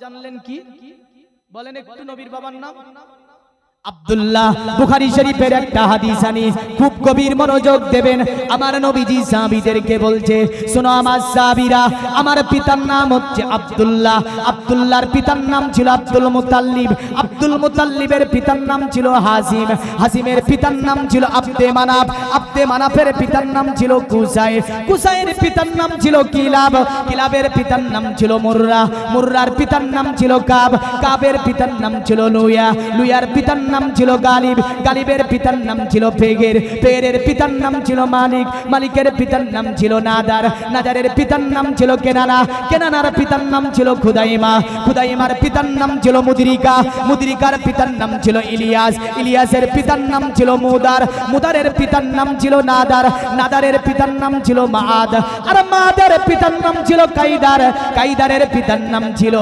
জানলেন কি বলেন একটু নবীর বাবার নাম আব্দুল্লাহ। বুখারী শরীফের একটা হাদিস আনি, খুব গভীর মনোযোগ দেবেন। আমার নবীজি সাহাবীদেরকে বলছে, শোনো আমার সাহাবীরা, আমার পিতার নাম হচ্ছে আব্দুল্লাহ। আব্দুল্লাহর পিতার নাম ছিল আব্দুল মুতাল্লিব। আব্দুল মুতাল্লিবের পিতার নাম ছিল হাসিম। হাসিমের পিতার নাম ছিল আব্দে মানাফ। আব্দে মানাফের পিতার নাম ছিল কুসাই। কুসাইয়ের পিতার নাম ছিল কিলাব। কিলাবের পিতার নাম ছিল মুররা। মুররার পিতার নাম ছিল কাব। কাবের পিতার নাম ছিল লুয়া। লুয়ার পিতার নাম ছিল গালিব। গালিবের পিতার নাম ছিল ফেগের। ফেগের পিতার নাম ছিল মালিক। মালিকের পিতার নাম ছিল নাদার। নাদারের পিতার নাম ছিল কেনানা। কেনানার পিতার নাম ছিল খুদাইমা। খুদাইমার পিতার নাম ছিল মুদরিকা। মুদরিকার পিতার নাম ছিল ইলিয়াস। ইলিয়াসের পিতার নাম ছিল মুদার। মুদারের পিতার নাম ছিল নাদার। নাদারের পিতার নাম ছিল মাআদ। আর মাআদের পিতার নাম ছিল কাইদার। কাইদারের পিতার নাম ছিল